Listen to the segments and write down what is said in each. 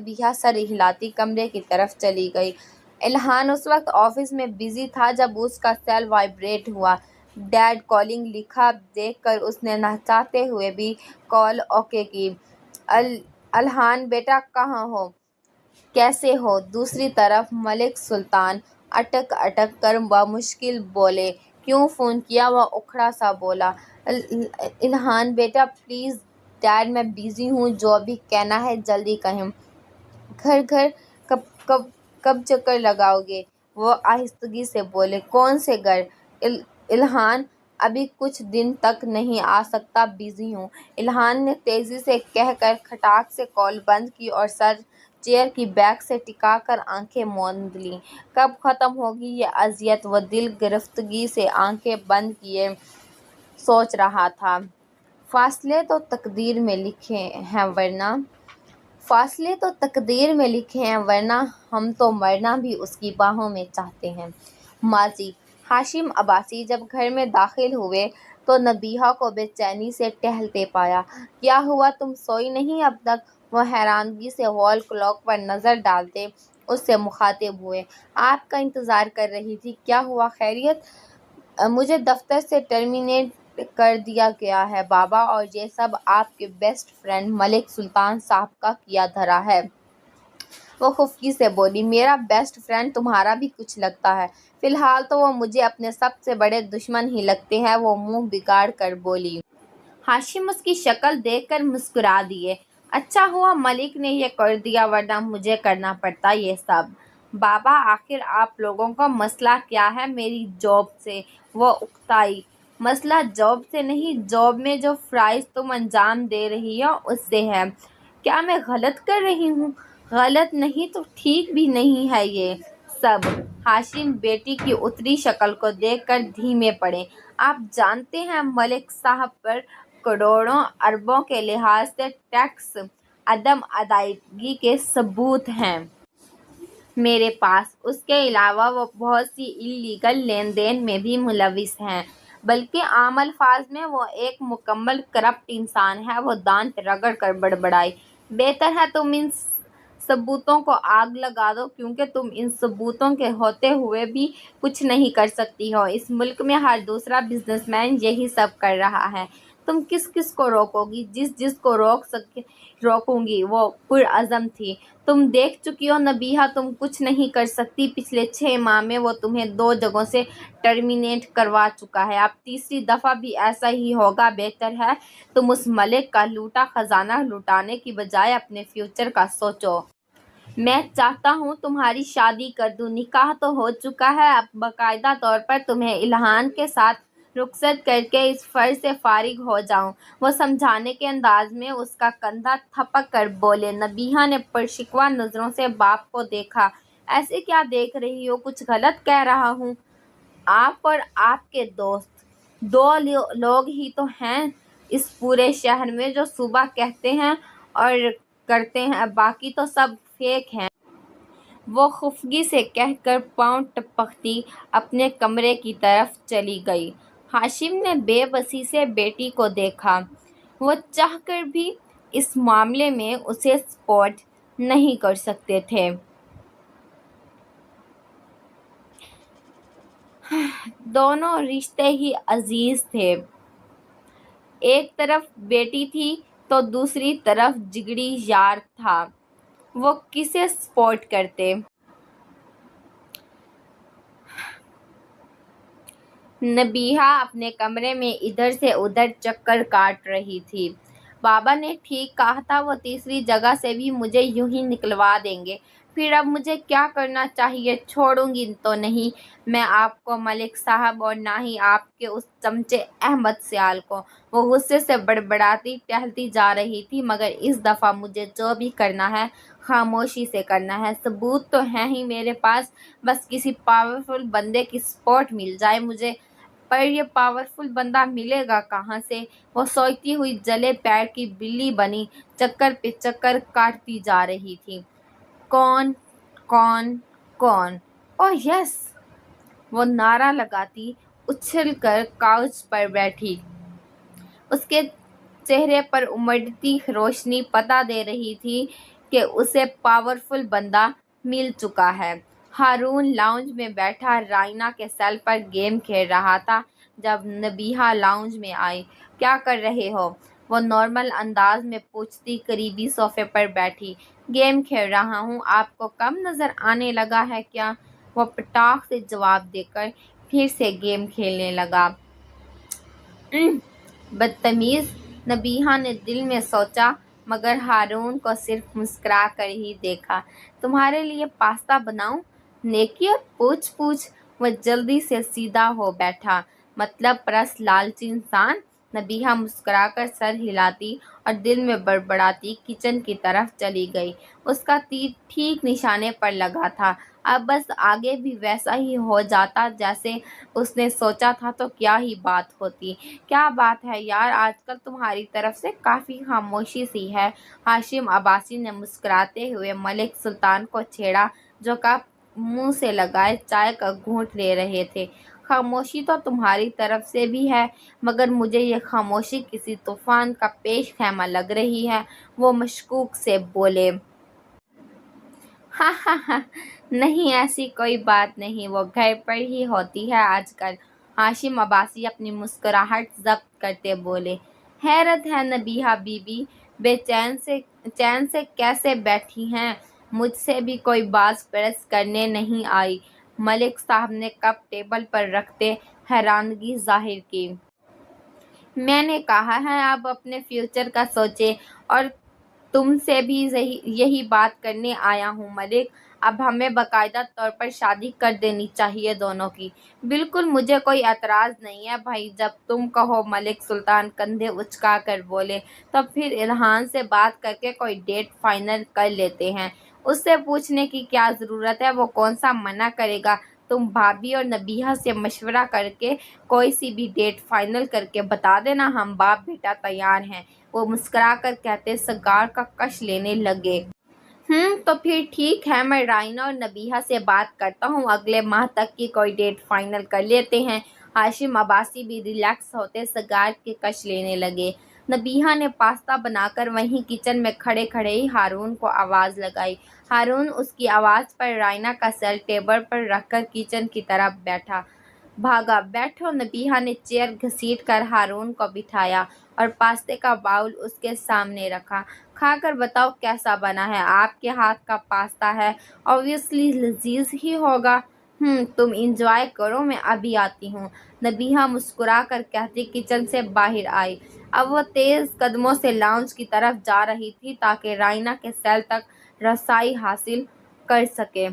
نبیہہ سر ہلاتی کمرے کی طرف چلی گئی۔ الہان اس وقت آفس میں بزی تھا جب اس کا سیل وائبریٹ ہوا۔ ڈیڈ کالنگ لکھا دیکھ کر اس نے نہ چاہتے ہوئے بھی کال اوکے کی۔ الہان بیٹا کہاں ہو؟ کیسے ہو؟ دوسری طرف ملک سلطان اٹک اٹک کر بمشکل بولے۔ کیوں فون کیا؟ وہ اکھڑا سا بولا۔ الہان بیٹا پلیز ڈیڈ میں بزی ہوں، جو بھی کہنا ہے جلدی کہیں۔ گھر کب چکر لگاؤ گے؟ وہ آہستگی سے بولے۔ کون سے گھر؟ الہان ابھی کچھ دن تک نہیں آ سکتا، بزی ہوں۔ الہان نے تیزی سے کہہ کر کھٹاک سے کال بند کی اور سر چیئر کی بیک سے ٹکا کر آنکھیں موند لیں۔ کب ختم ہوگی یہ اذیت؟ وہ دل گرفتگی سے آنکھیں بند کیے سوچ رہا تھا۔ فاصلے تو تقدیر میں لکھے ہیں ورنہ ہم تو مرنا بھی اس کی باہوں میں چاہتے ہیں۔ ماضی۔ ہاشم عباسی جب گھر میں داخل ہوئے تو نبیہہ کو بے چینی سے ٹہلتے پایا۔ کیا ہوا، تم سوئی نہیں اب تک؟ وہ حیرانگی سے وال کلاک پر نظر ڈالتے اس سے مخاطب ہوئے۔ آپ کا انتظار کر رہی تھی۔ کیا ہوا، خیریت؟ مجھے دفتر سے ٹرمینیٹ کر دیا گیا ہے بابا، اور یہ سب آپ کے بیسٹ فرینڈ ملک سلطان صاحب کا کیا دھرا ہے۔ وہ خفگی سے بولی۔ میرا بیسٹ فرینڈ تمہارا بھی کچھ لگتا ہے؟ فی الحال تو وہ مجھے اپنے سب سے بڑے دشمن ہی لگتے ہیں، وہ منہ بگاڑ کر بولی۔ ہاشم اس کی شکل دیکھ کر مسکرا دیے۔ اچھا ہوا ملک نے یہ کر دیا ورنہ مجھے کرنا پڑتا یہ سب۔ بابا آخر آپ لوگوں کا مسئلہ کیا ہے میری جاب سے؟ وہ اکتائی۔ مسئلہ جاب سے نہیں، جاب میں جو فرائض تم انجام دے رہی ہو اس سے ہے۔ کیا میں غلط کر رہی ہوں؟ غلط نہیں تو ٹھیک بھی نہیں ہے یہ سب۔ ہاشم بیٹی کی اتری شکل کو دیکھ کر دھیمے پڑے۔ آپ جانتے ہیں ملک صاحب پر کروڑوں اربوں کے لحاظ سے ٹیکس عدم ادائیگی کے ثبوت ہیں میرے پاس۔ اس کے علاوہ وہ بہت سی انلیگل لین دین میں بھی ملوث ہیں، بلکہ عام الفاظ میں وہ ایک مکمل کرپٹ انسان ہے۔ وہ دانت رگڑ کر بڑبڑائی۔ بہتر ہے تم ان ثبوتوں کو آگ لگا دو، کیونکہ تم ان ثبوتوں کے ہوتے ہوئے بھی کچھ نہیں کر سکتی ہو۔ اس ملک میں ہر دوسرا بزنس مین یہی سب کر رہا ہے۔ تم کس کو روکو گی؟ جس کو روکوں گی وہ پرعزم تھی۔ تم دیکھ چکی ہو نبیہہ، تم کچھ نہیں کر سکتی۔ پچھلے 6 ماہ میں وہ تمہیں 2 جگہوں سے ٹرمینیٹ کروا چکا ہے، اب تیسری دفعہ بھی ایسا ہی ہوگا۔ بہتر ہے تم اس ملک کا لوٹا خزانہ لوٹانے کی بجائے اپنے فیوچر کا سوچو۔ میں چاہتا ہوں تمہاری شادی کر دوں، نکاح تو ہو چکا ہے، اب باقاعدہ طور پر تمہیں الہان کے ساتھ رخصت کر کے اس فرض سے فارغ ہو جاؤں۔ وہ سمجھانے کے انداز میں اس کا کندھا تھپک کر بولے۔ نبیہہ نے پرشکوہ نظروں سے باپ کو دیکھا۔ ایسے کیا دیکھ رہی ہو؟ کچھ غلط کہہ رہا ہوں؟ آپ اور آپ کے دوست 2 لوگ ہی تو ہیں اس پورے شہر میں جو صبح کہتے ہیں اور کرتے ہیں، باقی تو سب فیک ہیں۔ وہ خفگی سے کہہ کر پاؤں ٹپکتی اپنے کمرے کی طرف چلی گئی۔ ہاشم نے بے بسی سے بیٹی کو دیکھا۔ وہ چاہ کر بھی اس معاملے میں اسے سپورٹ نہیں کر سکتے تھے۔ دونوں رشتے ہی عزیز تھے، ایک طرف بیٹی تھی تو دوسری طرف جگری یار تھا۔ وہ کسے سپورٹ کرتے؟ نبیہہ اپنے کمرے میں ادھر سے ادھر چکر کاٹ رہی تھی۔ بابا نے ٹھیک کہا تھا، وہ تیسری جگہ سے بھی مجھے یوں ہی نکلوا دیں گے۔ پھر اب مجھے کیا کرنا چاہیے؟ چھوڑوں گی تو نہیں میں آپ کو ملک صاحب، اور نہ ہی آپ کے اس چمچے احمد سیال کو۔ وہ غصے سے بڑبڑاتی ٹہلتی جا رہی تھی۔ مگر اس دفعہ مجھے جو بھی کرنا ہے خاموشی سے کرنا ہے۔ ثبوت تو ہیں ہی میرے پاس، بس کسی پاورفل بندے کی سپورٹ مل جائے مجھے۔ پر یہ پاورفل بندہ ملے گا کہاں سے؟ وہ سوچتی ہوئی جلے پیر کی بلی بنی چکر پہ چکر کاٹتی جا رہی تھی۔ کون کون کون؟ اوہ یس! وہ نعرہ لگاتی اچھل کر کاؤچ پر بیٹھی۔ اس کے چہرے پر امڑتی روشنی پتہ دے رہی تھی کہ اسے پاورفل بندہ مل چکا ہے۔ ہارون لاؤنج میں بیٹھا رائنا کے سیل پر گیم کھیل رہا تھا جب نبیہہ لاؤنج میں آئی۔ کیا کر رہے ہو؟ وہ نارمل انداز میں پوچھتی قریبی صوفے پر بیٹھی۔ گیم کھیل رہا ہوں، آپ کو کم نظر آنے لگا ہے کیا؟ وہ پٹاخ سے جواب دے کر پھر سے گیم کھیلنے لگا۔ بدتمیز، نبیہہ نے دل میں سوچا، مگر ہارون کو صرف مسکرا کر ہی دیکھا۔ تمہارے لیے پاستا بناؤں؟ نیکیت پوچھ۔ وہ جلدی سے سیدھا ہو بیٹھا۔ مطلب پرست لالچی انسان؟ نبیہہ مسکرا کر سر ہلاتی اور دل میں بڑبڑاتی کچن کی طرف چلی گئی۔ اس کا تیر ٹھیک نشانے پر لگا تھا۔ اب بس آگے بھی ویسا ہی ہو جاتا جیسے اس نے سوچا تھا تو کیا ہی بات ہوتی۔ کیا بات ہے یار، آج کل تمہاری طرف سے کافی خاموشی سی ہے۔ ہاشم عباسی نے مسکراتے ہوئے ملک سلطان کو چھیڑا جو کپ منہ سے لگائے چائے کا گھونٹ لے رہے تھے۔ خاموشی تو تمہاری طرف سے بھی ہے، مگر مجھے یہ خاموشی کسی طوفان کا پیش خیمہ لگ رہی ہے۔ وہ مشکوک سے بولے۔ ہاں، نہیں ایسی کوئی بات نہیں، وہ گھر پر ہی ہوتی ہے آج کل۔ ہاشم عباسی اپنی مسکراہٹ ضبط کرتے بولے۔ حیرت ہے نبیہہ بی بی بے چین سے کیسے بیٹھی ہیں؟ مجھ سے بھی کوئی باز پرس کرنے نہیں آئی۔ ملک صاحب نے کپ ٹیبل پر رکھتے حیرانگی ظاہر کی۔ میں نے کہا ہے اب اپنے فیوچر کا سوچیں، اور تم سے بھی یہی بات کرنے آیا ہوں ملک۔ اب ہمیں باقاعدہ طور پر شادی کر دینی چاہیے دونوں کی۔ بالکل، مجھے کوئی اعتراض نہیں ہے بھائی، جب تم کہو۔ ملک سلطان کندھے اچکا کر بولے۔ تو پھر ارحان سے بات کر کے کوئی ڈیٹ فائنل کر لیتے ہیں۔ اس سے پوچھنے کی کیا ضرورت ہے، وہ کون سا منع کرے گا۔ تم بھابھی اور نبیہہ سے مشورہ کر کے کوئی سی بھی ڈیٹ فائنل کر کے بتا دینا، ہم باپ بیٹا تیار ہیں۔ وہ مسکرا کر کہتے سگار کا کش لینے لگے۔ تو پھر ٹھیک ہے، میں رائنا اور نبیہہ سے بات کرتا ہوں، اگلے ماہ تک کی کوئی ڈیٹ فائنل کر لیتے ہیں۔ ہاشم عباسی بھی ریلیکس ہوتے سگار کے کش لینے لگے۔ نبیہہ نے پاستا بنا کر وہیں کچن میں کھڑے کھڑے ہی ہارون کو آواز لگائی۔ ہارون اس کی آواز پر رائنا کا سیل ٹیبل پر رکھ کر کچن کی طرف بھاگا۔ بیٹھو۔ نبیہہ نے چیئر گھسیٹ کر ہارون کو بٹھایا اور پاستے کا باؤل اس کے سامنے رکھا۔ کھا کر بتاؤ کیسا بنا ہے؟ آپ کے ہاتھ کا پاستا ہے، اوبویسلی لذیذ ہی ہوگا۔ تم انجوائے کرو، میں ابھی آتی ہوں، نبیہہ مسکرا کر کہتی کچن سے باہر آئی۔ اب وہ تیز قدموں سے لاؤنج کی طرف جا رہی تھی تاکہ رائنا کے سیل تک رسائی حاصل کر سکے۔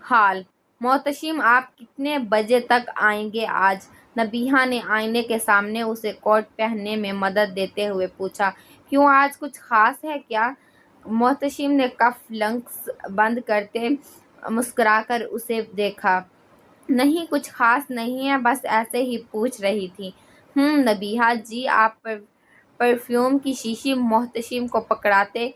حال محتشم، آپ کتنے بجے تک آئیں گے آج؟ نبیہہ نے آئینے کے سامنے اسے کوٹ پہننے میں مدد دیتے ہوئے پوچھا۔ کیوں، آج کچھ خاص ہے کیا؟ محتشم نے کف لنگس بند کرتے مسکرا کر اسے دیکھا۔ نہیں، کچھ خاص نہیں ہے، بس ایسے ہی پوچھ رہی تھی۔ نبیہہ جی، آپ پرفیوم کی شیشی محتشم کو پکڑاتے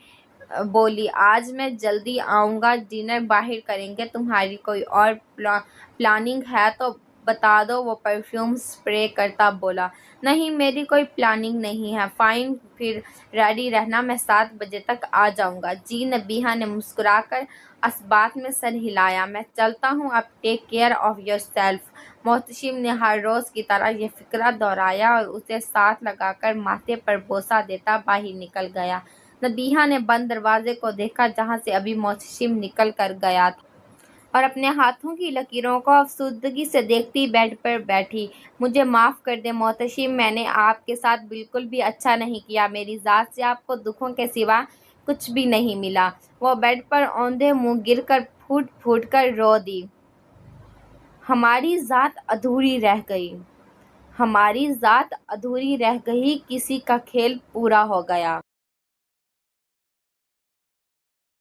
بولی۔ آج میں جلدی آؤں گا، ڈنر باہر کریں گے، تمہاری کوئی اور پلاننگ ہے تو بتا دو، وہ پرفیوم اسپرے کرتا بولا۔ نہیں، میری کوئی پلاننگ نہیں ہے۔ فائن، پھر ریڈی رہنا، میں 7 بجے تک آ جاؤں گا۔ جی، نبیہہ نے مسکرا کر اثبات میں سر ہلایا۔ میں چلتا ہوں، اب take care of your self. Mohtasham نے ہر روز کی طرح یہ فقرہ دہرایا اور اسے ساتھ لگا کر ماتھے پر بوسہ دیتا باہر نکل گیا۔ نبیہہ نے بند دروازے کو دیکھا جہاں سے ابھی محتشم نکل کر گیا تھا، اور اپنے ہاتھوں کی لکیروں کو افسردگی سے دیکھتی بیڈ پر بیٹھی۔ مجھے معاف کر دیں محتشم، میں نے آپ کے ساتھ بالکل بھی اچھا نہیں کیا، میری ذات سے آپ کو دکھوں کے سوا کچھ بھی نہیں ملا۔ وہ بیڈ پر اوندھے منہ گر کر پھوٹ پھوٹ کر رو دی۔ ہماری ذات ادھوری رہ گئی، ہماری ذات ادھوری رہ گئی، کسی کا کھیل پورا ہو گیا۔